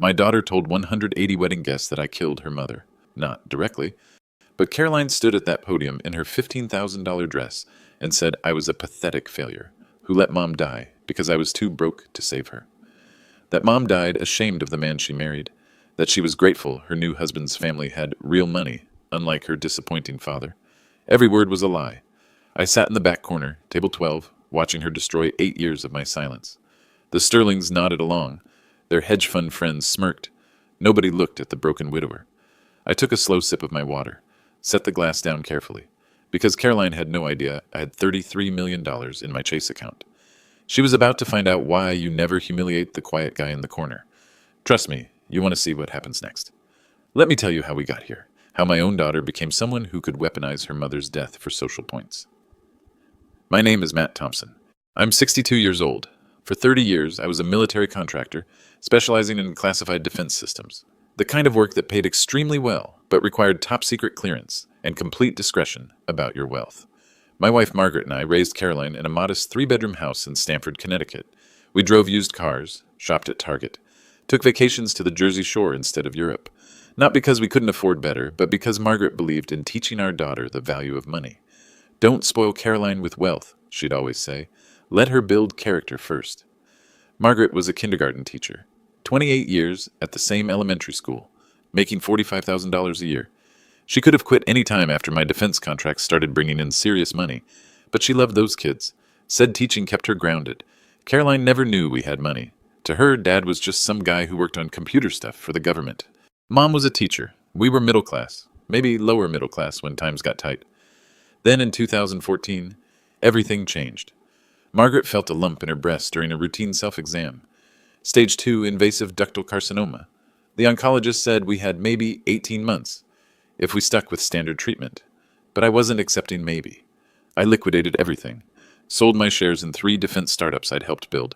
My daughter told 180 wedding guests that I killed her mother. Not directly, but Caroline stood at that podium in her $15,000 dress and said I was a pathetic failure who let mom die because I was too broke to save her. That mom died ashamed of the man she married, that she was grateful her new husband's family had real money, unlike her disappointing father. Every word was a lie. I sat in the back corner, table 12, watching her destroy 8 years of my silence. The Sterlings nodded along. Their hedge fund friends smirked. Nobody looked at the broken widower. I took a slow sip of my water, set the glass down carefully, because Caroline had no idea I had $33 million in my Chase account. She was about to find out why you never humiliate the quiet guy in the corner. Trust me, you want to see what happens next. Let me tell you how we got here, how my own daughter became someone who could weaponize her mother's death for social points. My name is Matt Thompson. I'm 62 years old. For 30 years, I was a military contractor, specializing in classified defense systems, the kind of work that paid extremely well, but required top-secret clearance and complete discretion about your wealth. My wife Margaret and I raised Caroline in a modest three-bedroom house in Stamford, Connecticut. We drove used cars, shopped at Target, took vacations to the Jersey Shore instead of Europe, not because we couldn't afford better, but because Margaret believed in teaching our daughter the value of money. Don't spoil Caroline with wealth, she'd always say. Let her build character first. Margaret was a kindergarten teacher, 28 years at the same elementary school, making $45,000 a year. She could have quit any time after my defense contracts started bringing in serious money, but she loved those kids, said teaching kept her grounded. Caroline never knew we had money. To her, Dad was just some guy who worked on computer stuff for the government. Mom was a teacher. We were middle class, maybe lower middle class when times got tight. Then in 2014, everything changed. Margaret felt a lump in her breast during a routine self-exam. Stage 2 invasive ductal carcinoma. The oncologist said we had maybe 18 months, if we stuck with standard treatment. But I wasn't accepting maybe. I liquidated everything, sold my shares in 3 defense startups I'd helped build,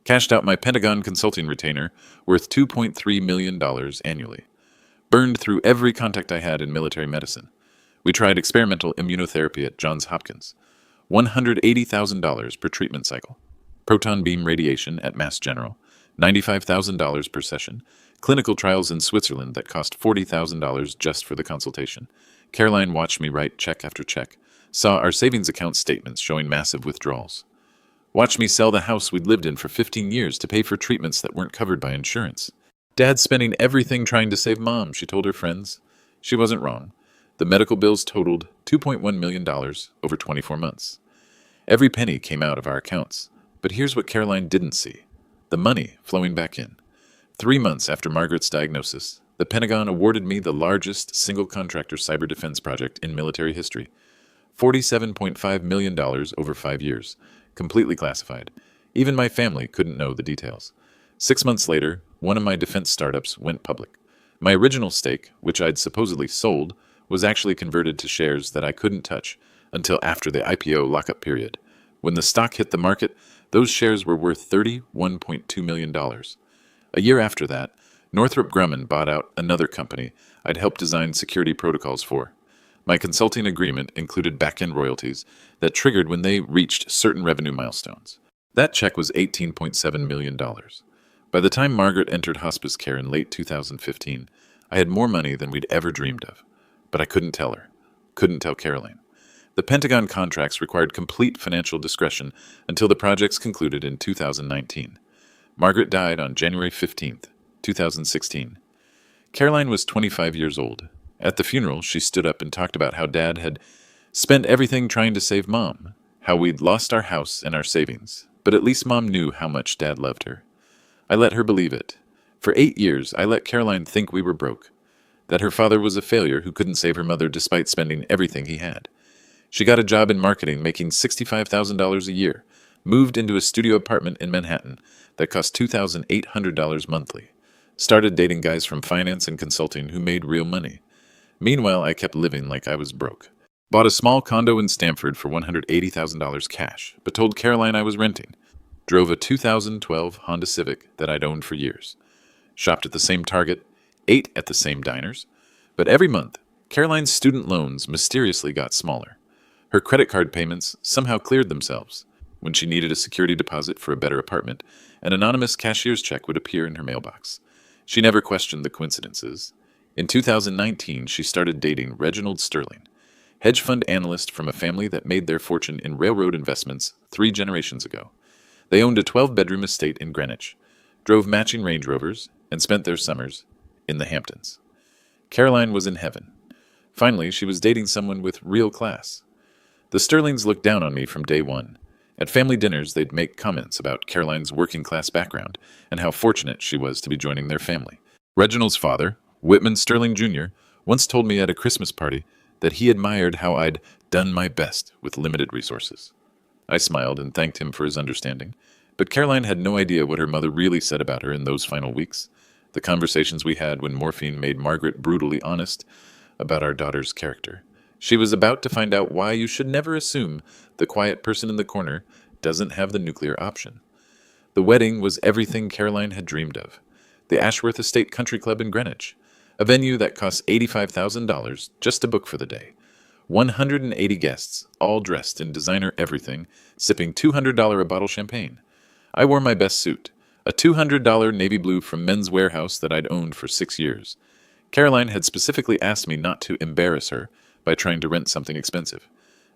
cashed out my Pentagon consulting retainer worth $2.3 million annually, burned through every contact I had in military medicine. We tried experimental immunotherapy at Johns Hopkins, $180,000 per treatment cycle, proton beam radiation at Mass General, $95,000 per session, clinical trials in Switzerland that cost $40,000 just for the consultation. Caroline watched me write check after check, saw our savings account statements showing massive withdrawals. Watched me sell the house we'd lived in for 15 years to pay for treatments that weren't covered by insurance. Dad's spending everything trying to save Mom, she told her friends. She wasn't wrong. The medical bills totaled $2.1 million over 24 months. Every penny came out of our accounts. But here's what Caroline didn't see: the money flowing back in. 3 months after Margaret's diagnosis, the Pentagon awarded me the largest single contractor cyber defense project in military history. $47.5 million over 5 years, completely classified. Even my family couldn't know the details. 6 months later, one of my defense startups went public. My original stake, which I'd supposedly sold, was actually converted to shares that I couldn't touch until after the IPO lockup period. When the stock hit the market, those shares were worth $31.2 million. A year after that, Northrop Grumman bought out another company I'd helped design security protocols for. My consulting agreement included back-end royalties that triggered when they reached certain revenue milestones. That check was $18.7 million. By the time Margaret entered hospice care in late 2015, I had more money than we'd ever dreamed of. But I couldn't tell her. Couldn't tell Caroline. The Pentagon contracts required complete financial discretion until the projects concluded in 2019. Margaret died on January 15th, 2016. Caroline was 25 years old. At the funeral, she stood up and talked about how Dad had spent everything trying to save Mom, how we'd lost our house and our savings, but at least Mom knew how much Dad loved her. I let her believe it. For 8 years, I let Caroline think we were broke, that her father was a failure who couldn't save her mother despite spending everything he had. She got a job in marketing making $65,000 a year, moved into a studio apartment in Manhattan that cost $2,800 monthly, started dating guys from finance and consulting who made real money. Meanwhile, I kept living like I was broke. Bought a small condo in Stamford for $180,000 cash, but told Caroline I was renting. Drove a 2012 Honda Civic that I'd owned for years. Shopped at the same Target, ate at the same diners. But every month, Caroline's student loans mysteriously got smaller. Her credit card payments somehow cleared themselves. When she needed a security deposit for a better apartment, an anonymous cashier's check would appear in her mailbox. She never questioned the coincidences. In 2019, she started dating Reginald Sterling, hedge fund analyst from a family that made their fortune in railroad investments 3 generations ago. They owned a 12-bedroom estate in Greenwich, drove matching Range Rovers, and spent their summers in the Hamptons. Caroline was in heaven. Finally, she was dating someone with real class. The Sterlings looked down on me from day one. At family dinners, they'd make comments about Caroline's working class background and how fortunate she was to be joining their family. Reginald's father, Whitman Sterling Jr., once told me at a Christmas party that he admired how I'd done my best with limited resources. I smiled and thanked him for his understanding, but Caroline had no idea what her mother really said about her in those final weeks. The conversations we had when morphine made Margaret brutally honest about our daughter's character. She was about to find out why you should never assume the quiet person in the corner doesn't have the nuclear option. The wedding was everything Caroline had dreamed of. The Ashworth Estate Country Club in Greenwich, a venue that cost $85,000 just to book for the day. 180 guests, all dressed in designer everything, sipping $200 a bottle champagne. I wore my best suit, a $200 navy blue from Men's Warehouse that I'd owned for 6 years. Caroline had specifically asked me not to embarrass her by trying to rent something expensive.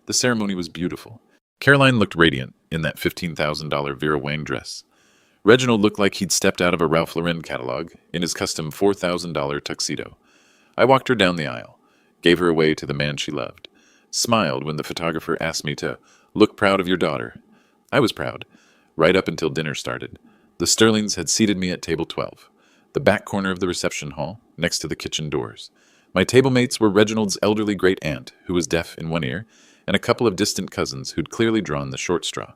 The ceremony was beautiful. Caroline looked radiant in that $15,000 Vera Wang dress. Reginald looked like he'd stepped out of a Ralph Lauren catalog in his custom $4,000 tuxedo. I walked her down the aisle, gave her away to the man she loved, smiled when the photographer asked me to look proud of your daughter. I was proud, right up until dinner started. The Sterlings had seated me at table 12, the back corner of the reception hall, next to the kitchen doors. My table mates were Reginald's elderly great aunt, who was deaf in one ear, and a couple of distant cousins who'd clearly drawn the short straw.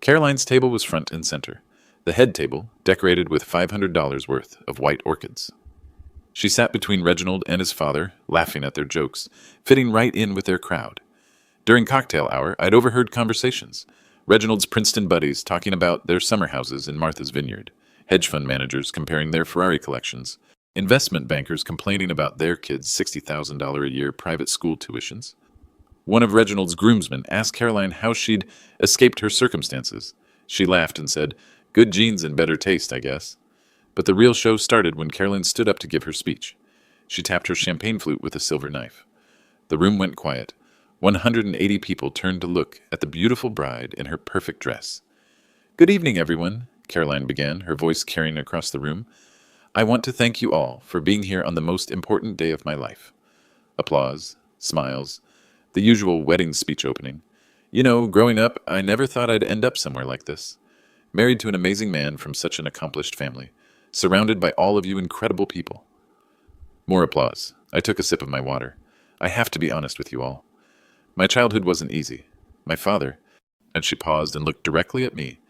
Caroline's table was front and center, the head table decorated with $500 worth of white orchids. She sat between Reginald and his father, laughing at their jokes, fitting right in with their crowd. During cocktail hour, I'd overheard conversations. Reginald's Princeton buddies talking about their summer houses in Martha's Vineyard, hedge fund managers comparing their Ferrari collections, investment bankers complaining about their kids' $60,000 a year private school tuitions. One of Reginald's groomsmen asked Caroline how she'd escaped her circumstances. She laughed and said, "Good genes and better taste, I guess." But the real show started when Caroline stood up to give her speech. She tapped her champagne flute with a silver knife. The room went quiet. 180 people turned to look at the beautiful bride in her perfect dress. "Good evening, everyone," Caroline began, her voice carrying across the room. "I want to thank you all for being here on the most important day of my life." Applause, smiles, the usual wedding speech opening. "You know, growing up, I never thought I'd end up somewhere like this. Married to an amazing man from such an accomplished family, surrounded by all of you incredible people." More applause. I took a sip of my water. I have to be honest with you all. My childhood wasn't easy. My father, and she paused and looked directly at me.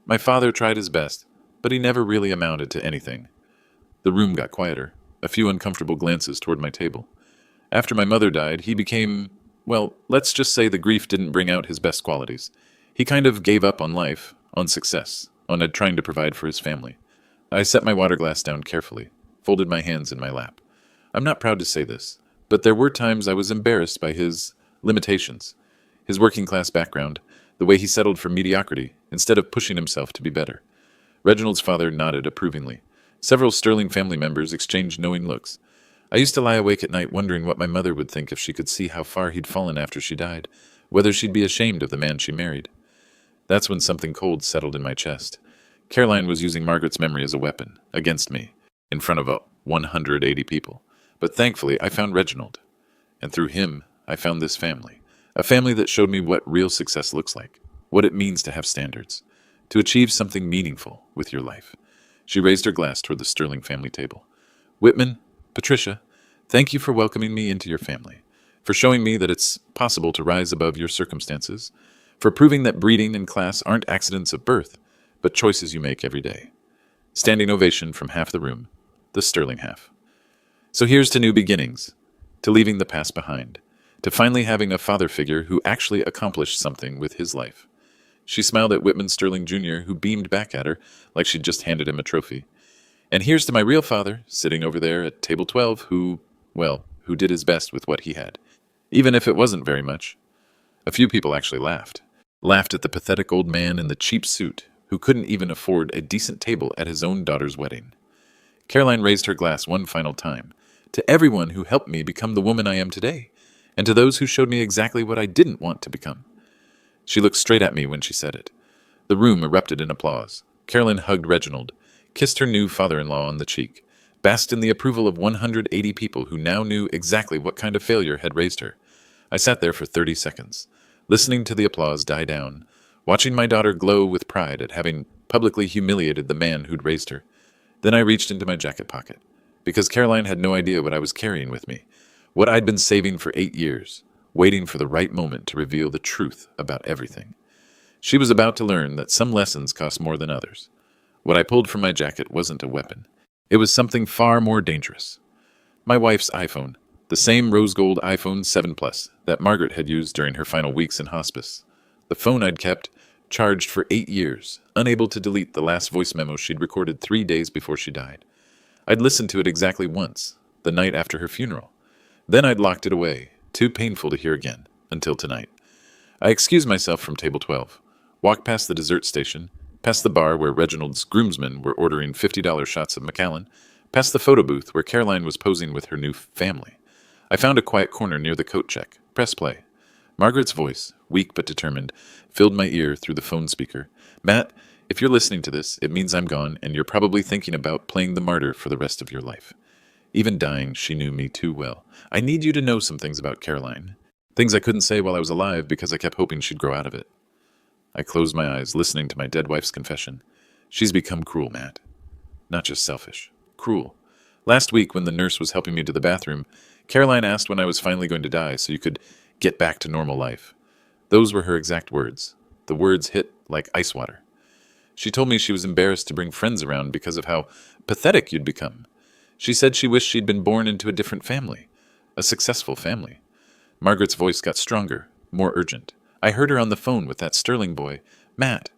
My father tried his best, but he never really amounted to anything. The room got quieter, a few uncomfortable glances toward my table. After my mother died, he became, well, let's just say the grief didn't bring out his best qualities. He kind of gave up on life, on success, on trying to provide for his family. I set my water glass down carefully, folded my hands in my lap. I'm not proud to say this, but there were times I was embarrassed by his limitations, his working class background, the way he settled for mediocrity instead of pushing himself to be better. Reginald's father nodded approvingly. Several Sterling family members exchanged knowing looks. I used to lie awake at night wondering what my mother would think if she could see how far he'd fallen after she died, whether she'd be ashamed of the man she married. That's when something cold settled in my chest. Caroline was using Margaret's memory as a weapon, against me, in front of 180 people. But thankfully, I found Reginald. And through him, I found this family. A family that showed me what real success looks like, what it means to have standards, to achieve something meaningful with your life. She raised her glass toward the Sterling family table. "Whitman, Patricia, thank you for welcoming me into your family, for showing me that it's possible to rise above your circumstances, for proving that breeding and class aren't accidents of birth, but choices you make every day." Standing ovation from half the room, the Sterling half. So here's to new beginnings, to leaving the past behind, to finally having a father figure who actually accomplished something with his life. She smiled at Whitman Sterling Jr., who beamed back at her like she'd just handed him a trophy. "And here's to my real father, sitting over there at table 12, who did his best with what he had, even if it wasn't very much." A few people actually laughed. Laughed at the pathetic old man in the cheap suit who couldn't even afford a decent table at his own daughter's wedding. Caroline raised her glass one final time. To everyone who helped me become the woman I am today, and to those who showed me exactly what I didn't want to become. She looked straight at me when she said it. The room erupted in applause. Caroline hugged Reginald, kissed her new father-in-law on the cheek, basked in the approval of 180 people who now knew exactly what kind of failure had raised her. I sat there for 30 seconds, listening to the applause die down, watching my daughter glow with pride at having publicly humiliated the man who'd raised her. Then I reached into my jacket pocket, because Caroline had no idea what I was carrying with me, what I'd been saving for 8 years, waiting for the right moment to reveal the truth about everything. She was about to learn that some lessons cost more than others. What I pulled from my jacket wasn't a weapon. It was something far more dangerous. My wife's iPhone, the same rose gold iPhone 7 Plus that Margaret had used during her final weeks in hospice. The phone I'd kept, charged for 8 years, unable to delete the last voice memo she'd recorded 3 days before she died. I'd listened to it exactly once, the night after her funeral. Then I'd locked it away, too painful to hear again, until tonight. I excused myself from table 12, walked past the dessert station, past the bar where Reginald's groomsmen were ordering $50 shots of Macallan, past the photo booth where Caroline was posing with her new family. I found a quiet corner near the coat check, press play. Margaret's voice, weak but determined, filled my ear through the phone speaker. Matt, if you're listening to this, it means I'm gone, and you're probably thinking about playing the martyr for the rest of your life. Even dying, she knew me too well. I need you to know some things about Caroline. Things I couldn't say while I was alive because I kept hoping she'd grow out of it. I closed my eyes, listening to my dead wife's confession. She's become cruel, Matt. Not just selfish. Cruel. Last week, when the nurse was helping me to the bathroom, Caroline asked when I was finally going to die so you could get back to normal life. Those were her exact words. The words hit like ice water. She told me she was embarrassed to bring friends around because of how pathetic you'd become. She said she wished she'd been born into a different family, a successful family. Margaret's voice got stronger, more urgent. I heard her on the phone with that Sterling boy, Matt.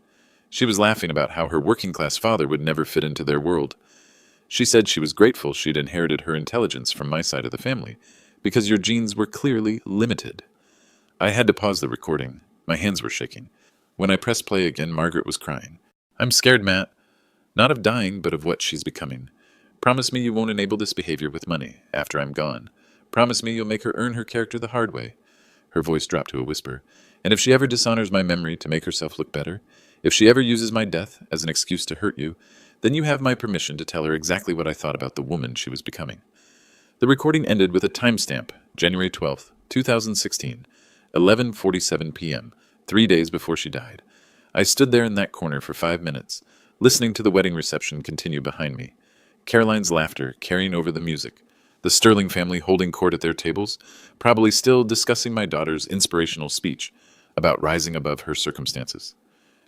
She was laughing about how her working-class father would never fit into their world. She said she was grateful she'd inherited her intelligence from my side of the family, because your genes were clearly limited. I had to pause the recording. My hands were shaking. When I pressed play again, Margaret was crying. I'm scared, Matt. Not of dying, but of what she's becoming. Promise me you won't enable this behavior with money after I'm gone. Promise me you'll make her earn her character the hard way. Her voice dropped to a whisper. And if she ever dishonors my memory to make herself look better, if she ever uses my death as an excuse to hurt you, then you have my permission to tell her exactly what I thought about the woman she was becoming. The recording ended with a timestamp, January 12th, 2016, 11:47 p.m., 3 days before she died. I stood there in that corner for 5 minutes, listening to the wedding reception continue behind me. Caroline's laughter carrying over the music, the Sterling family holding court at their tables, probably still discussing my daughter's inspirational speech about rising above her circumstances.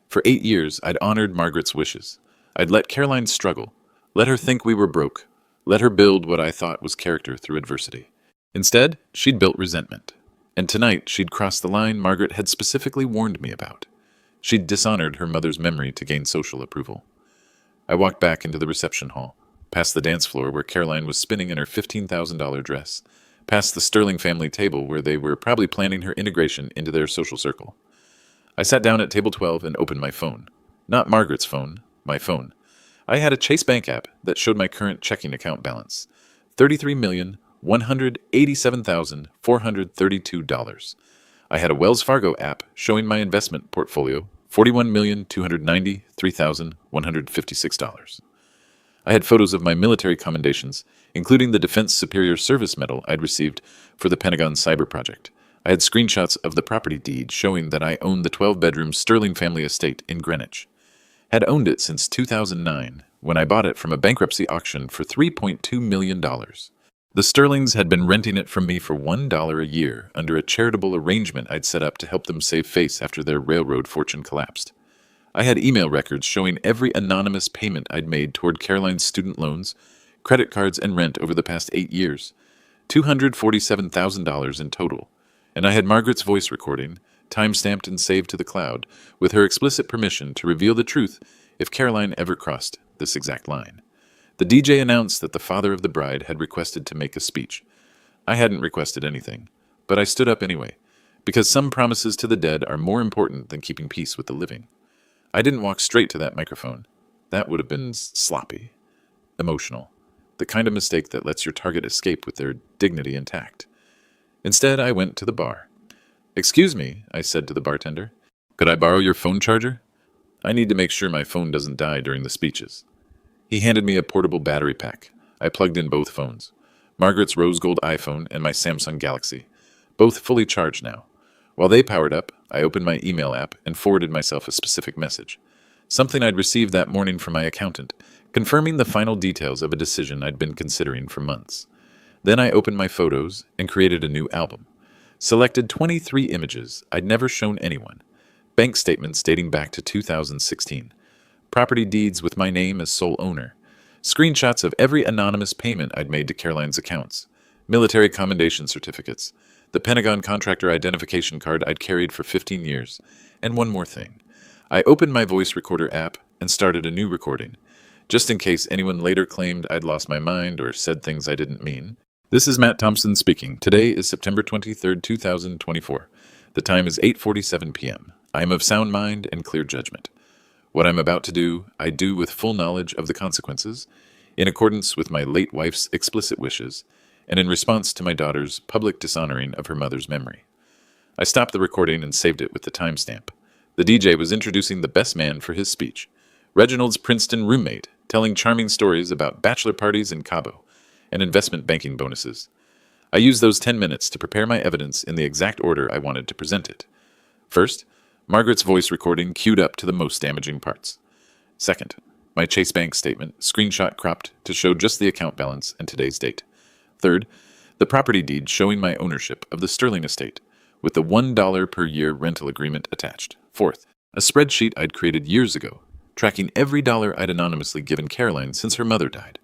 For 8 years, I'd honored Margaret's wishes. I'd let Caroline struggle, let her think we were broke, let her build what I thought was character through adversity. Instead, she'd built resentment. And tonight, she'd crossed the line Margaret had specifically warned me about. She'd dishonored her mother's memory to gain social approval. I walked back into the reception hall, past the dance floor where Caroline was spinning in her $15,000 dress, past the Sterling family table where they were probably planning her integration into their social circle. I sat down at table 12 and opened my phone. Not Margaret's phone, my phone. I had a Chase Bank app that showed my current checking account balance, $33,187,432. I had a Wells Fargo app showing my investment portfolio, $41,293,156. I had photos of my military commendations, including the Defense Superior Service Medal I'd received for the Pentagon Cyber Project. I had screenshots of the property deed showing that I owned the 12-bedroom Sterling family estate in Greenwich. Had owned it since 2009, when I bought it from a bankruptcy auction for $3.2 million. The Sterlings had been renting it from me for $1 a year under a charitable arrangement I'd set up to help them save face after their railroad fortune collapsed. I had email records showing every anonymous payment I'd made toward Caroline's student loans, credit cards, and rent over the past 8 years, $247,000 in total. And I had Margaret's voice recording, time-stamped and saved to the cloud, with her explicit permission to reveal the truth if Caroline ever crossed this exact line. The DJ announced that the father of the bride had requested to make a speech. I hadn't requested anything, but I stood up anyway, because some promises to the dead are more important than keeping peace with the living. I didn't walk straight to that microphone. That would have been sloppy, emotional. the kind of mistake that lets your target escape with their dignity intact. Instead, I went to the bar. "Excuse me," I said to the bartender. "Could I borrow your phone charger? I need to make sure my phone doesn't die during the speeches." He handed me a portable battery pack. I plugged in both phones, Margaret's rose gold iPhone and my Samsung Galaxy, both fully charged now. While they powered up, I opened my email app and forwarded myself a specific message, something I'd received that morning from my accountant, confirming the final details of a decision I'd been considering for months. Then I opened my photos and created a new album. Selected 23 images I'd never shown anyone, bank statements dating back to 2016, property deeds with my name as sole owner, screenshots of every anonymous payment I'd made to Caroline's accounts, military commendation certificates, the Pentagon contractor identification card I'd carried for 15 years, and one more thing. I opened my voice recorder app and started a new recording, just in case anyone later claimed I'd lost my mind or said things I didn't mean. This is Matt Thompson speaking. Today is September 23rd, 2024. The time is 8:47 p.m. I am of sound mind and clear judgment. What I'm about to do, I do with full knowledge of the consequences, in accordance with my late wife's explicit wishes, and in response to my daughter's public dishonoring of her mother's memory. I stopped the recording and saved it with the timestamp. The DJ was introducing the best man for his speech, Reginald's Princeton roommate, telling charming stories about bachelor parties in Cabo and investment banking bonuses. I used those 10 minutes to prepare my evidence in the exact order I wanted to present it. First, Margaret's voice recording queued up to the most damaging parts. Second, my Chase Bank statement, screenshot cropped to show just the account balance and today's date. Third, the property deed showing my ownership of the Sterling estate, with the $1 per year rental agreement attached. Fourth, a spreadsheet I'd created years ago, tracking every dollar I'd anonymously given Caroline since her mother died.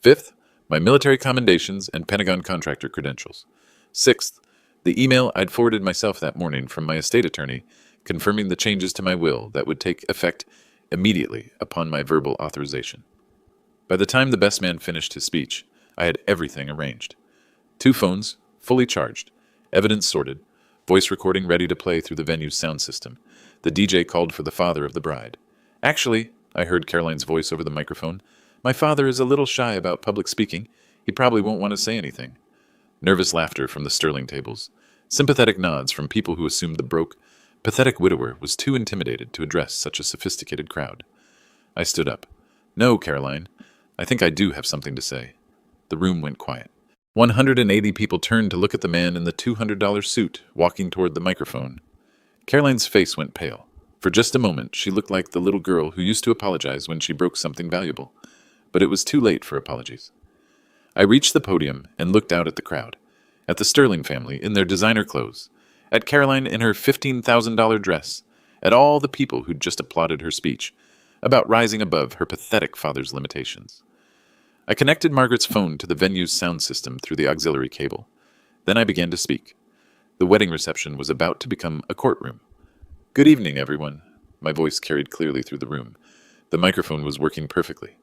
Fifth, my military commendations and Pentagon contractor credentials. Sixth, the email I'd forwarded myself that morning from my estate attorney, confirming the changes to my will that would take effect immediately upon my verbal authorization. By the time the best man finished his speech, I had everything arranged. 2 phones, fully charged, evidence sorted, voice recording ready to play through the venue's sound system. The DJ called for the father of the bride. "Actually," I heard Caroline's voice over the microphone, "my father is a little shy about public speaking. He probably won't want to say anything." Nervous laughter from the Sterling tables. Sympathetic nods from people who assumed the broke, pathetic widower was too intimidated to address such a sophisticated crowd. I stood up. "No, Caroline, I think I do have something to say." The room went quiet. 180 people turned to look at the man in the $200 suit walking toward the microphone. Caroline's face went pale. For just a moment, she looked like the little girl who used to apologize when she broke something valuable. But it was too late for apologies. I reached the podium and looked out at the crowd, at the Sterling family in their designer clothes, at Caroline in her $15,000 dress, at all the people who'd just applauded her speech about rising above her pathetic father's limitations. I connected Margaret's phone to the venue's sound system through the auxiliary cable. Then I began to speak. The wedding reception was about to become a courtroom. "Good evening, everyone." My voice carried clearly through the room. The microphone was working perfectly.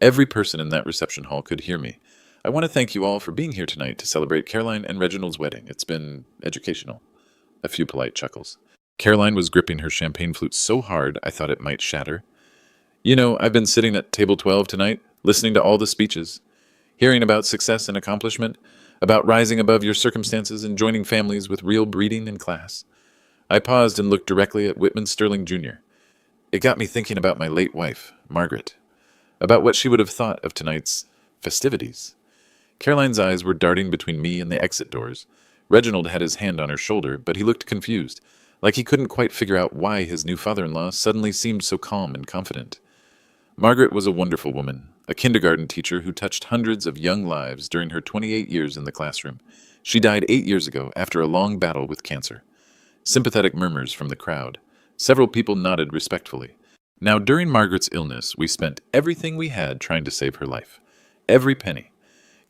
Every person in that reception hall could hear me. "I want to thank you all for being here tonight to celebrate Caroline and Reginald's wedding. It's been educational." A few polite chuckles. Caroline was gripping her champagne flute so hard I thought it might shatter. "You know, I've been sitting at table 12 tonight, listening to all the speeches, hearing about success and accomplishment, about rising above your circumstances and joining families with real breeding and class. I paused and looked directly at Whitman Sterling Jr. It got me thinking about my late wife, Margaret, about what she would have thought of tonight's festivities." Caroline's eyes were darting between me and the exit doors. Reginald had his hand on her shoulder, but he looked confused, like he couldn't quite figure out why his new father-in-law suddenly seemed so calm and confident. Margaret was a wonderful woman, a kindergarten teacher who touched hundreds of young lives during her 28 years in the classroom. She died 8 years ago after a long battle with cancer. Sympathetic murmurs from the crowd. Several people nodded respectfully. Now, during Margaret's illness, we spent everything we had trying to save her life. Every penny.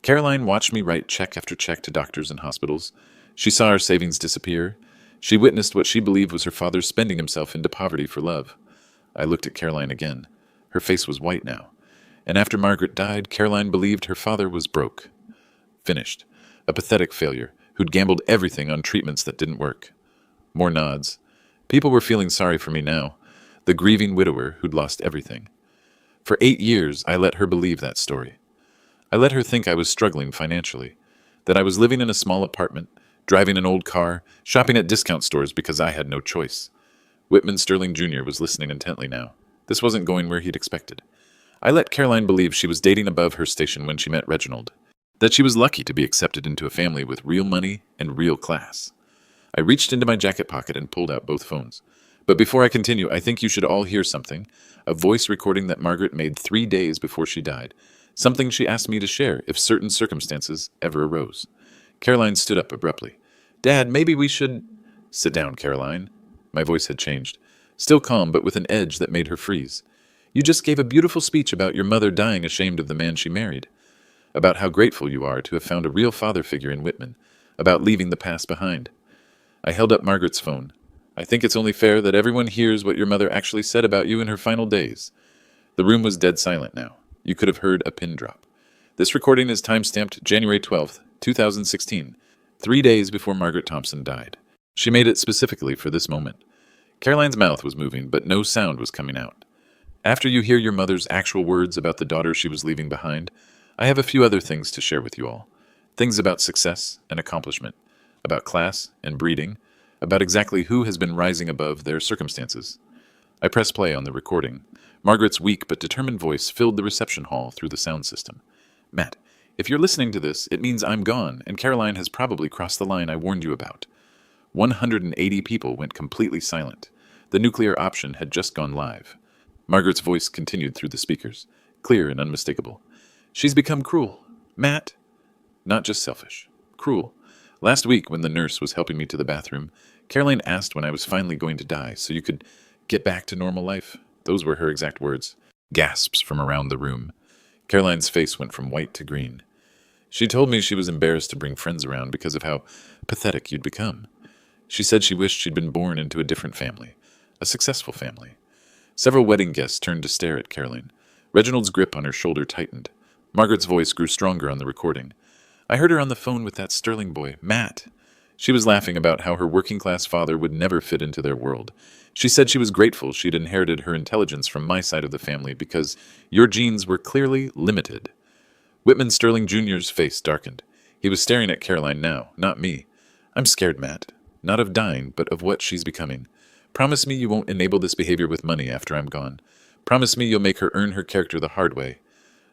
Caroline watched me write check after check to doctors and hospitals. She saw our savings disappear. She witnessed what she believed was her father spending himself into poverty for love. I looked at Caroline again. Her face was white now. And after Margaret died, Caroline believed her father was broke. Finished. A pathetic failure, who'd gambled everything on treatments that didn't work. More nods. People were feeling sorry for me now, the grieving widower who'd lost everything. For 8 years, I let her believe that story. I let her think I was struggling financially, that I was living in a small apartment, driving an old car, shopping at discount stores because I had no choice. Whitman Sterling Jr. was listening intently now. This wasn't going where he'd expected. I let Caroline believe she was dating above her station when she met Reginald, that she was lucky to be accepted into a family with real money and real class. I reached into my jacket pocket and pulled out both phones. But before I continue, I think you should all hear something. A voice recording that Margaret made 3 days before she died. Something she asked me to share if certain circumstances ever arose. Caroline stood up abruptly. Dad, maybe we should... Sit down, Caroline. My voice had changed. Still calm, but with an edge that made her freeze. You just gave a beautiful speech about your mother dying ashamed of the man she married. About how grateful you are to have found a real father figure in Whitman. About leaving the past behind. I held up Margaret's phone. I think it's only fair that everyone hears what your mother actually said about you in her final days. The room was dead silent now. You could have heard a pin drop. This recording is time-stamped January 12th, 2016, 3 days before Margaret Thompson died. She made it specifically for this moment. Caroline's mouth was moving, but no sound was coming out. After you hear your mother's actual words about the daughter she was leaving behind, I have a few other things to share with you all. Things about success and accomplishment, about class and breeding, about exactly who has been rising above their circumstances. I press play on the recording. Margaret's weak but determined voice filled the reception hall through the sound system. Matt, if you're listening to this, it means I'm gone, and Caroline has probably crossed the line I warned you about. 180 people went completely silent. The nuclear option had just gone live. Margaret's voice continued through the speakers, clear and unmistakable. She's become cruel. Matt. Not just selfish. Cruel. Last week, when the nurse was helping me to the bathroom, Caroline asked when I was finally going to die so you could get back to normal life. Those were her exact words. Gasps from around the room. Caroline's face went from white to green. She told me she was embarrassed to bring friends around because of how pathetic you'd become. She said she wished she'd been born into a different family, a successful family. Several wedding guests turned to stare at Caroline. Reginald's grip on her shoulder tightened. Margaret's voice grew stronger on the recording. I heard her on the phone with that Sterling boy, Matt. She was laughing about how her working-class father would never fit into their world. She said she was grateful she'd inherited her intelligence from my side of the family because your genes were clearly limited. Whitman Sterling Jr.'s face darkened. He was staring at Caroline now, not me. I'm scared, Matt. Not of dying, but of what she's becoming. Promise me you won't enable this behavior with money after I'm gone. Promise me you'll make her earn her character the hard way.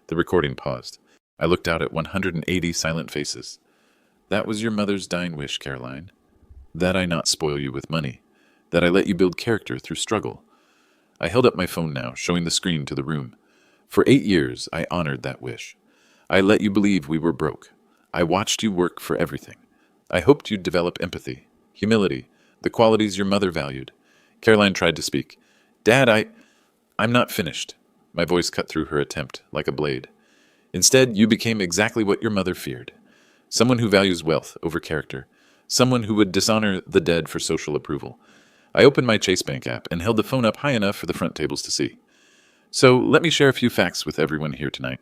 The recording paused. I looked out at 180 silent faces. That was your mother's dying wish, Caroline. That I not spoil you with money. That I let you build character through struggle. I held up my phone now, showing the screen to the room. For 8 years, I honored that wish. I let you believe we were broke. I watched you work for everything. I hoped you'd develop empathy, humility, the qualities your mother valued. Caroline tried to speak. Dad, I'm not finished. My voice cut through her attempt, like a blade. Instead, you became exactly what your mother feared. Someone who values wealth over character. Someone who would dishonor the dead for social approval. I opened my Chase Bank app and held the phone up high enough for the front tables to see. So let me share a few facts with everyone here tonight.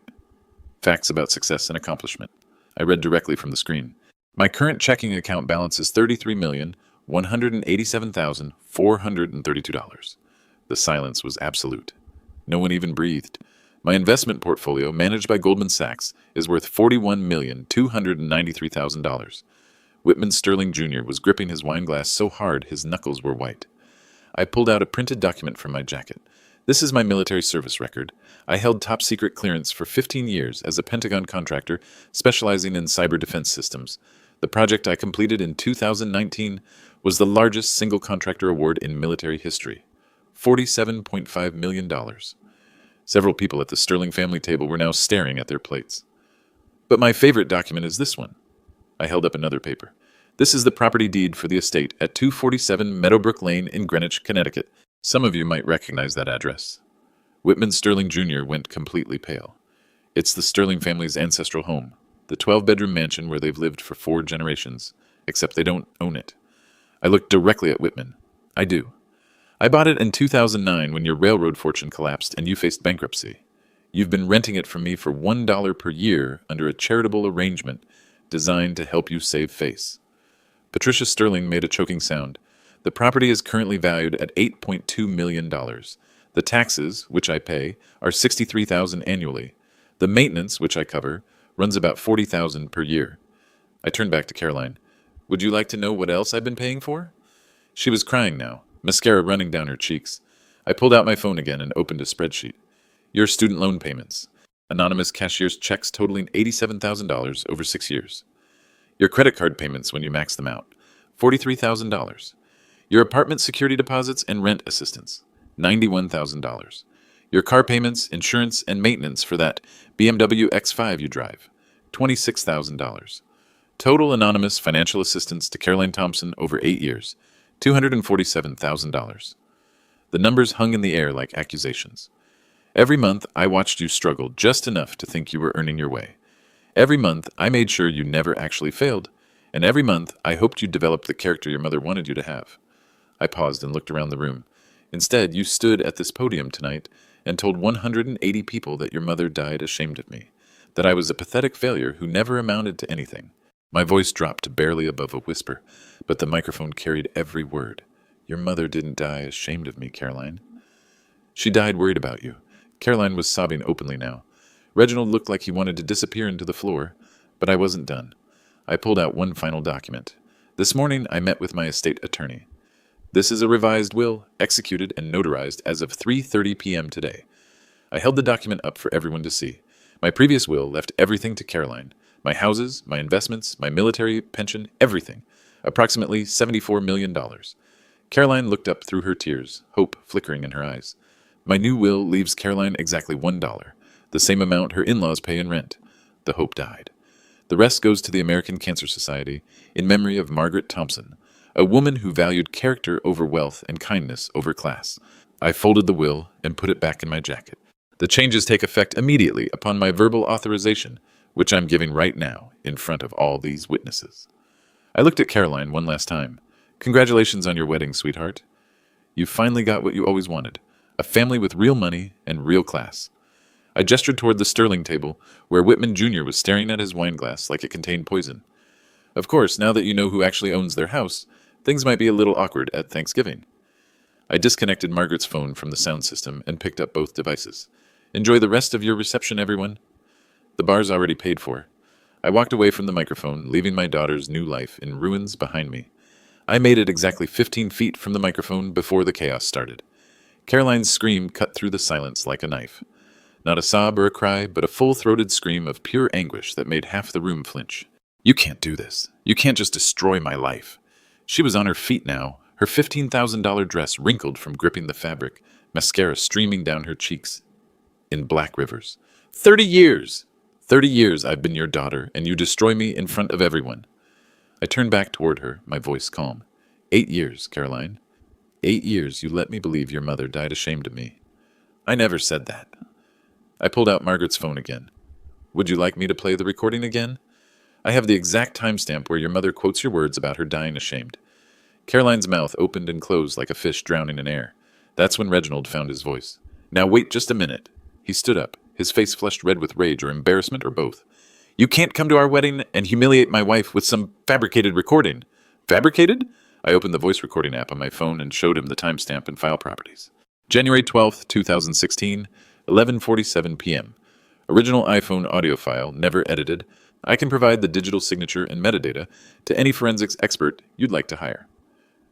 Facts about success and accomplishment. I read directly from the screen. My current checking account balance is $33,187,432. The silence was absolute. No one even breathed. My investment portfolio, managed by Goldman Sachs, is worth $41,293,000. Whitman Sterling Jr. was gripping his wine glass so hard his knuckles were white. I pulled out a printed document from my jacket. This is my military service record. I held top-secret clearance for 15 years as a Pentagon contractor specializing in cyber defense systems. The project I completed in 2019 was the largest single contractor award in military history. $47.5 million. Several people at the Sterling family table were now staring at their plates. But my favorite document is this one. I held up another paper. This is the property deed for the estate at 247 Meadowbrook Lane in Greenwich, Connecticut. Some of you might recognize that address. Whitman Sterling Jr. went completely pale. It's the Sterling family's ancestral home, the 12-bedroom mansion where they've lived for 4 generations, except they don't own it. I looked directly at Whitman. I do. I bought it in 2009 when your railroad fortune collapsed and you faced bankruptcy. You've been renting it from me for $1 per year under a charitable arrangement designed to help you save face. Patricia Sterling made a choking sound. The property is currently valued at $8.2 million. The taxes, which I pay, are $63,000 annually. The maintenance, which I cover, Runs about 40,000 per year. I turned back to Caroline. Would you like to know what else I've been paying for? She was crying now, mascara running down her cheeks. I pulled out my phone again and opened a spreadsheet. Your student loan payments. Anonymous cashier's checks totaling $87,000 over 6 years. Your credit card payments when you max them out. $43,000. Your apartment security deposits and rent assistance. $91,000. Your car payments, insurance, and maintenance for that BMW X5 you drive. $26,000. Total anonymous financial assistance to Caroline Thompson over 8 years. $247,000. The numbers hung in the air like accusations. Every month, I watched you struggle just enough to think you were earning your way. Every month, I made sure you never actually failed. And every month, I hoped you developed the character your mother wanted you to have. I paused and looked around the room. Instead, you stood at this podium tonight and told 180 people that your mother died ashamed of me, that I was a pathetic failure who never amounted to anything. My voice dropped to barely above a whisper, but the microphone carried every word. Your mother didn't die ashamed of me, Caroline. She died worried about you. Caroline was sobbing openly now. Reginald looked like he wanted to disappear into the floor, but I wasn't done. I pulled out one final document. This morning, I met with my estate attorney. This is a revised will, executed and notarized as of 3:30 p.m. today. I held the document up for everyone to see. My previous will left everything to Caroline. My houses, my investments, my military pension, everything. Approximately $74 million. Caroline looked up through her tears, hope flickering in her eyes. My new will leaves Caroline exactly $1, the same amount her in-laws pay in rent. The hope died. The rest goes to the American Cancer Society in memory of Margaret Thompson, a woman who valued character over wealth and kindness over class. I folded the will and put it back in my jacket. The changes take effect immediately upon my verbal authorization, which I'm giving right now in front of all these witnesses. I looked at Caroline one last time. Congratulations on your wedding, sweetheart. You finally got what you always wanted, a family with real money and real class. I gestured toward the Sterling table, where Whitman Jr. was staring at his wine glass like it contained poison. Of course, now that you know who actually owns their house, things might be a little awkward at Thanksgiving. I disconnected Margaret's phone from the sound system and picked up both devices. Enjoy the rest of your reception, everyone. The bar's already paid for. I walked away from the microphone, leaving my daughter's new life in ruins behind me. I made it exactly 15 feet from the microphone before the chaos started. Caroline's scream cut through the silence like a knife. Not a sob or a cry, but a full-throated scream of pure anguish that made half the room flinch. You can't do this. You can't just destroy my life. She was on her feet now, her $15,000 dress wrinkled from gripping the fabric, mascara streaming down her cheeks in black rivers. 30 years! 30 years I've been your daughter, and you destroy me in front of everyone. I turned back toward her, my voice calm. 8 years, Caroline. 8 years you let me believe your mother died ashamed of me. I never said that. I pulled out Margaret's phone again. Would you like me to play the recording again? I have the exact timestamp where your mother quotes your words about her dying ashamed. Caroline's mouth opened and closed like a fish drowning in air. That's when Reginald found his voice. Now wait just a minute. He stood up, his face flushed red with rage or embarrassment or both. You can't come to our wedding and humiliate my wife with some fabricated recording. Fabricated? I opened the voice recording app on my phone and showed him the timestamp and file properties. January 12th, 2016, 11:47 p.m. Original iPhone audio file, never edited. I can provide the digital signature and metadata to any forensics expert you'd like to hire.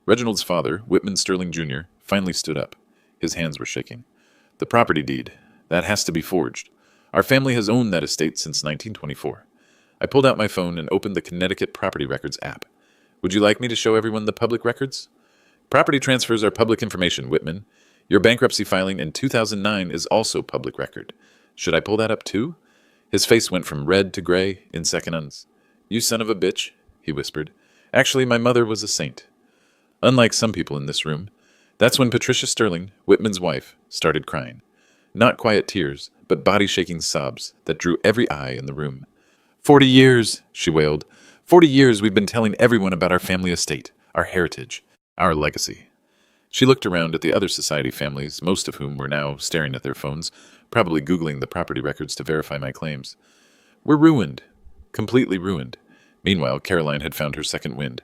Reginald's father, Whitman Sterling Jr., finally stood up. His hands were shaking. The property deed. That has to be forged. Our family has owned that estate since 1924. I pulled out my phone and opened the Connecticut Property Records app. Would you like me to show everyone the public records? Property transfers are public information, Whitman. Your bankruptcy filing in 2009 is also public record. Should I pull that up too? His face went from red to gray in seconds. You son of a bitch, he whispered. Actually, my mother was a saint. Unlike some people in this room, that's when Patricia Sterling, Whitman's wife, started crying. Not quiet tears, but body-shaking sobs that drew every eye in the room. 40 years, she wailed. 40 years we've been telling everyone about our family estate, our heritage, our legacy. She looked around at the other society families, most of whom were now staring at their phones, probably Googling the property records to verify my claims. We're ruined. Completely ruined. Meanwhile, Caroline had found her second wind.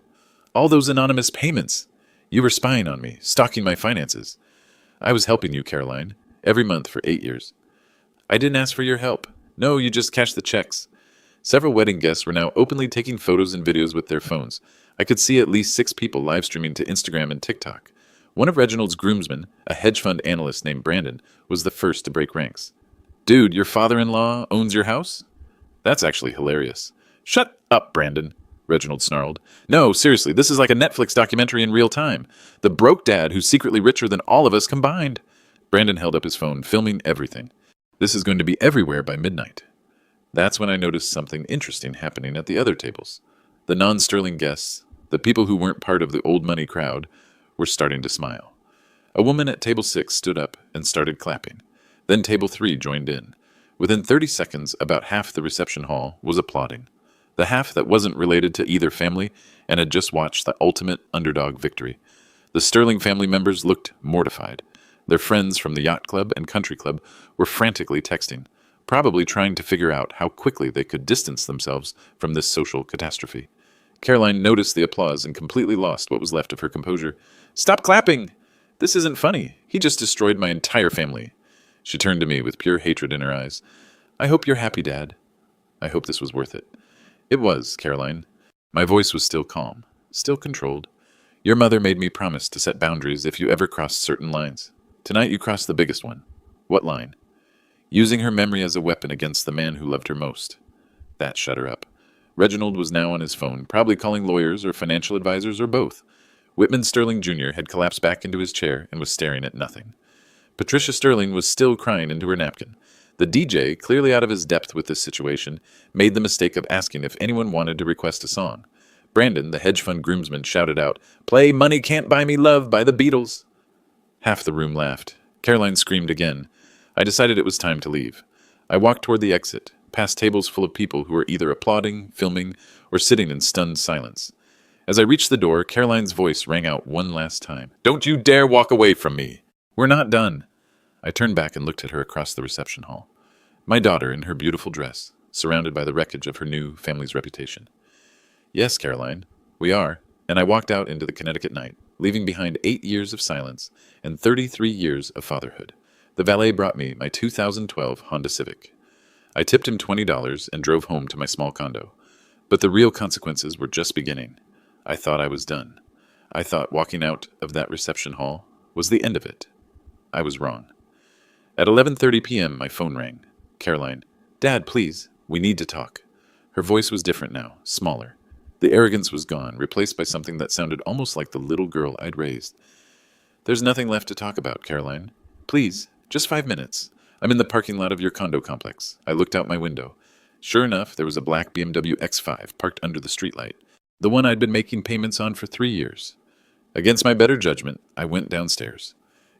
All those anonymous payments. You were spying on me, stalking my finances. I was helping you, Caroline, every month for 8 years. I didn't ask for your help. No, you just cashed the checks. Several wedding guests were now openly taking photos and videos with their phones. I could see at least 6 people live streaming to Instagram and TikTok. One of Reginald's groomsmen, a hedge fund analyst named Brandon, was the first to break ranks. Dude, your father-in-law owns your house? That's actually hilarious. Shut up, Brandon, Reginald snarled. No, seriously, this is like a Netflix documentary in real time. The broke dad who's secretly richer than all of us combined. Brandon held up his phone, filming everything. This is going to be everywhere by midnight. That's when I noticed something interesting happening at the other tables. The non-sterling guests, the people who weren't part of the old money crowd, were starting to smile. A woman at table 6 stood up and started clapping. Then table 3 joined in. Within 30 seconds, about half the reception hall was applauding. The half that wasn't related to either family and had just watched the ultimate underdog victory. The Sterling family members looked mortified. Their friends from the yacht club and country club were frantically texting, probably trying to figure out how quickly they could distance themselves from this social catastrophe. Caroline noticed the applause and completely lost what was left of her composure. Stop clapping! This isn't funny. He just destroyed my entire family. She turned to me with pure hatred in her eyes. I hope you're happy, Dad. I hope this was worth it. It was, Caroline. My voice was still calm, still controlled. Your mother made me promise to set boundaries if you ever crossed certain lines. Tonight you crossed the biggest one. What line? Using her memory as a weapon against the man who loved her most. That shut her up. Reginald was now on his phone, probably calling lawyers or financial advisors or both. Whitman Sterling Jr. had collapsed back into his chair and was staring at nothing. Patricia Sterling was still crying into her napkin. The DJ, clearly out of his depth with this situation, made the mistake of asking if anyone wanted to request a song. Brandon, the hedge fund groomsman, shouted out, "Play Money Can't Buy Me Love by the Beatles." Half the room laughed. Caroline screamed again. I decided it was time to leave. I walked toward the exit, past tables full of people who were either applauding, filming, or sitting in stunned silence. As I reached the door, Caroline's voice rang out one last time. "Don't you dare walk away from me! We're not done." I turned back and looked at her across the reception hall. My daughter in her beautiful dress, surrounded by the wreckage of her new family's reputation. Yes, Caroline, we are. And I walked out into the Connecticut night, leaving behind 8 years of silence and 33 years of fatherhood. The valet brought me my 2012 Honda Civic. I tipped him $20 and drove home to my small condo. But the real consequences were just beginning. I thought I was done. I thought walking out of that reception hall was the end of it. I was wrong. At 11:30 p.m., my phone rang. Caroline, "Dad, please, we need to talk." Her voice was different now, smaller. The arrogance was gone, replaced by something that sounded almost like the little girl I'd raised. "There's nothing left to talk about, Caroline. Please, just 5 minutes. I'm in the parking lot of your condo complex." I looked out my window. Sure enough, there was a black BMW X5 parked under the streetlight, the one I'd been making payments on for 3 years. Against my better judgment, I went downstairs.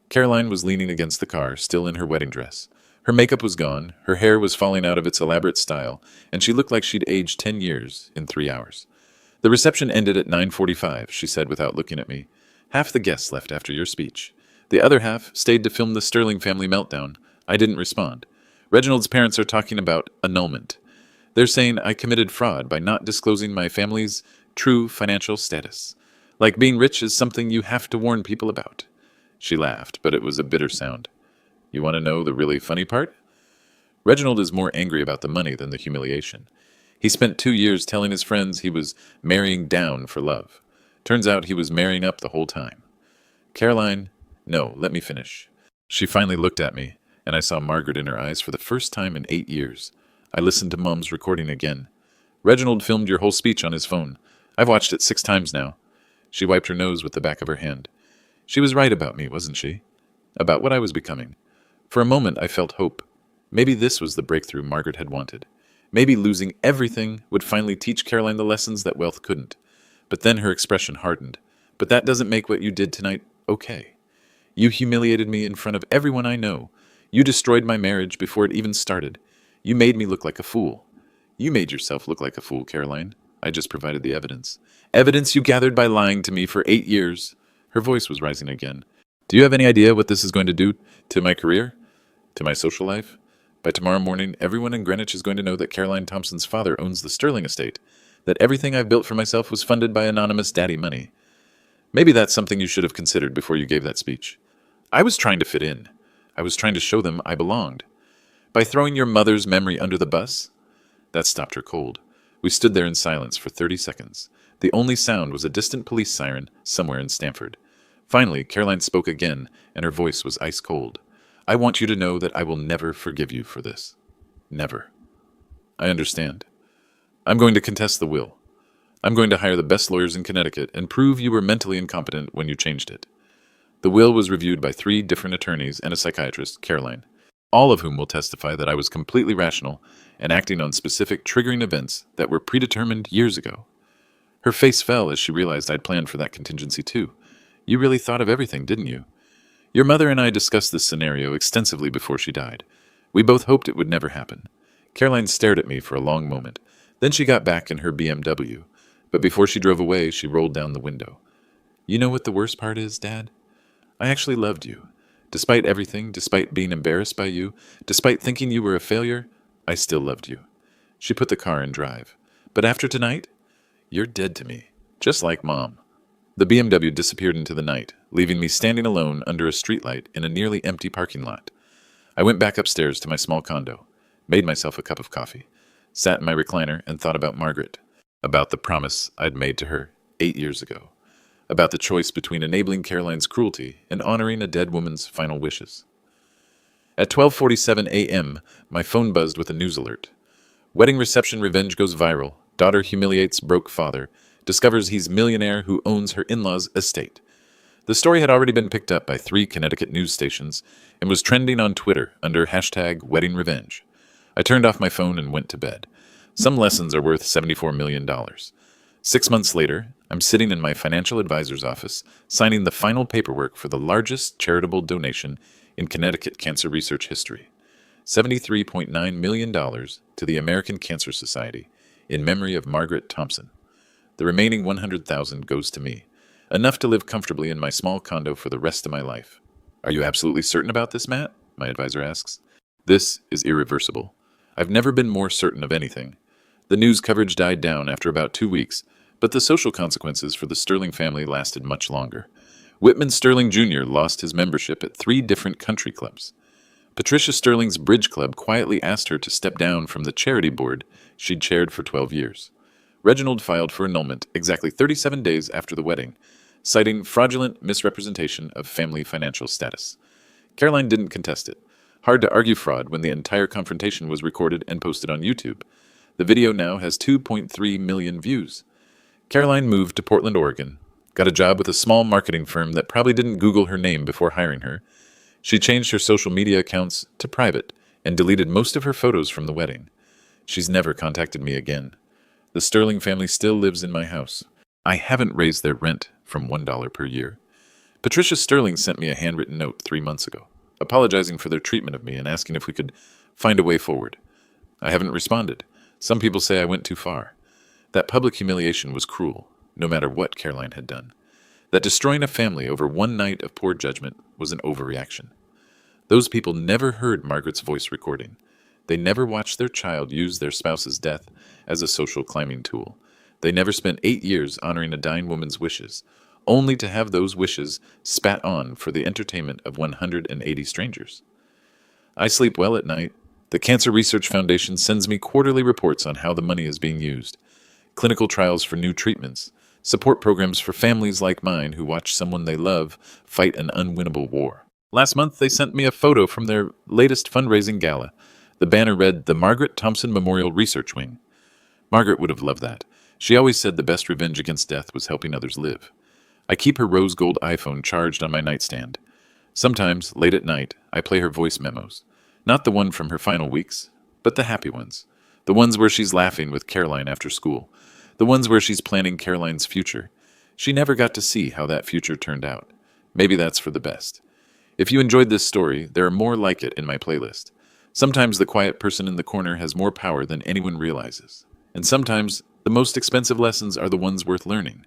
Caroline was leaning against the car, still in her wedding dress. Her makeup was gone, her hair was falling out of its elaborate style, and she looked like she'd aged 10 years in 3 hours. "The reception ended at 9:45, she said without looking at me. "Half the guests left after your speech. The other half stayed to film the Sterling family meltdown." I didn't respond. "Reginald's parents are talking about annulment. They're saying I committed fraud by not disclosing my family's true financial status. Like being rich is something you have to warn people about." She laughed, but it was a bitter sound. "You want to know the really funny part? Reginald is more angry about the money than the humiliation. He spent 2 years telling his friends he was marrying down for love. Turns out he was marrying up the whole time." "Caroline, no, let me finish." She finally looked at me, and I saw Margaret in her eyes for the first time in 8 years. I listened to Mom's recording again. "Reginald filmed your whole speech on his phone. I've watched it 6 times now." She wiped her nose with the back of her hand. "She was right about me, wasn't she? About what I was becoming." For a moment I felt hope. Maybe this was the breakthrough Margaret had wanted. Maybe losing everything would finally teach Caroline the lessons that wealth couldn't. But then her expression hardened. "But that doesn't make what you did tonight okay. You humiliated me in front of everyone I know. You destroyed my marriage before it even started. You made me look like a fool." "You made yourself look like a fool, Caroline. I just provided the evidence." "Evidence you gathered by lying to me for 8 years. Her voice was rising again. "Do you have any idea what this is going to do to my career? To my social life? By tomorrow morning, everyone in Greenwich is going to know that Caroline Thompson's father owns the Sterling estate, that everything I've built for myself was funded by anonymous daddy money. Maybe that's something you should have considered before you gave that speech." I was trying to fit in. I was trying to show them I belonged. By throwing your mother's memory under the bus? That stopped her cold. We stood there in silence for 30 seconds. The only sound was a distant police siren somewhere in Stamford. Finally, Caroline spoke again, and her voice was ice cold. I want you to know that I will never forgive you for this. Never. I understand. I'm going to contest the will. I'm going to hire the best lawyers in Connecticut and prove you were mentally incompetent when you changed it. The will was reviewed by 3 different attorneys and a psychiatrist, Caroline, all of whom will testify that I was completely rational and acting on specific triggering events that were predetermined years ago. Her face fell as she realized I'd planned for that contingency too. You really thought of everything, didn't you? Your mother and I discussed this scenario extensively before she died. We both hoped it would never happen. Caroline stared at me for a long moment. Then she got back in her BMW. But before she drove away, she rolled down the window. You know what the worst part is, Dad? I actually loved you. Despite everything, despite being embarrassed by you, despite thinking you were a failure, I still loved you. She put the car in drive. But after tonight, you're dead to me, just like Mom. The BMW disappeared into the night, leaving me standing alone under a streetlight in a nearly empty parking lot. I went back upstairs to my small condo, made myself a cup of coffee, sat in my recliner and thought about Margaret, about the promise I'd made to her 8 years ago, about the choice between enabling Caroline's cruelty and honoring a dead woman's final wishes. At 12:47 a.m., my phone buzzed with a news alert. Wedding reception revenge goes viral. Daughter humiliates broke father. Discovers he's millionaire who owns her in-laws' estate. The story had already been picked up by 3 Connecticut news stations and was trending on Twitter under #WeddingRevenge. I turned off my phone and went to bed. Some lessons are worth $74 million. 6 months later, I'm sitting in my financial advisor's office, signing the final paperwork for the largest charitable donation in Connecticut cancer research history. $73.9 million to the American Cancer Society in memory of Margaret Thompson. The remaining $100,000 goes to me, enough to live comfortably in my small condo for the rest of my life. Are you absolutely certain about this, Matt? My advisor asks. This is irreversible. I've never been more certain of anything. The news coverage died down after about 2 weeks, but the social consequences for the Sterling family lasted much longer. Whitman Sterling Jr. lost his membership at 3 different country clubs. Patricia Sterling's bridge club quietly asked her to step down from the charity board she'd chaired for 12 years. Reginald filed for annulment exactly 37 days after the wedding, citing fraudulent misrepresentation of family financial status. Caroline didn't contest it. Hard to argue fraud when the entire confrontation was recorded and posted on YouTube. The video now has 2.3 million views. Caroline moved to Portland, Oregon, got a job with a small marketing firm that probably didn't Google her name before hiring her. She changed her social media accounts to private and deleted most of her photos from the wedding. She's never contacted me again. The Sterling family still lives in my house. I haven't raised their rent from $1 per year. Patricia Sterling sent me a handwritten note 3 months ago, apologizing for their treatment of me and asking if we could find a way forward. I haven't responded. Some people say I went too far. That public humiliation was cruel, no matter what Caroline had done. That destroying a family over one night of poor judgment was an overreaction. Those people never heard Margaret's voice recording. They never watched their child use their spouse's death as a social climbing tool. They never spent 8 years honoring a dying woman's wishes, only to have those wishes spat on for the entertainment of 180 strangers. I sleep well at night. The Cancer Research Foundation sends me quarterly reports on how the money is being used. Clinical trials for new treatments, support programs for families like mine who watch someone they love fight an unwinnable war. Last month, they sent me a photo from their latest fundraising gala. The banner read, "The Margaret Thompson Memorial Research Wing." Margaret would have loved that. She always said the best revenge against death was helping others live. I keep her rose gold iPhone charged on my nightstand. Sometimes, late at night, I play her voice memos. Not the one from her final weeks, but the happy ones. The ones where she's laughing with Caroline after school. The ones where she's planning Caroline's future. She never got to see how that future turned out. Maybe that's for the best. If you enjoyed this story, there are more like it in my playlist. Sometimes the quiet person in the corner has more power than anyone realizes. And sometimes the most expensive lessons are the ones worth learning.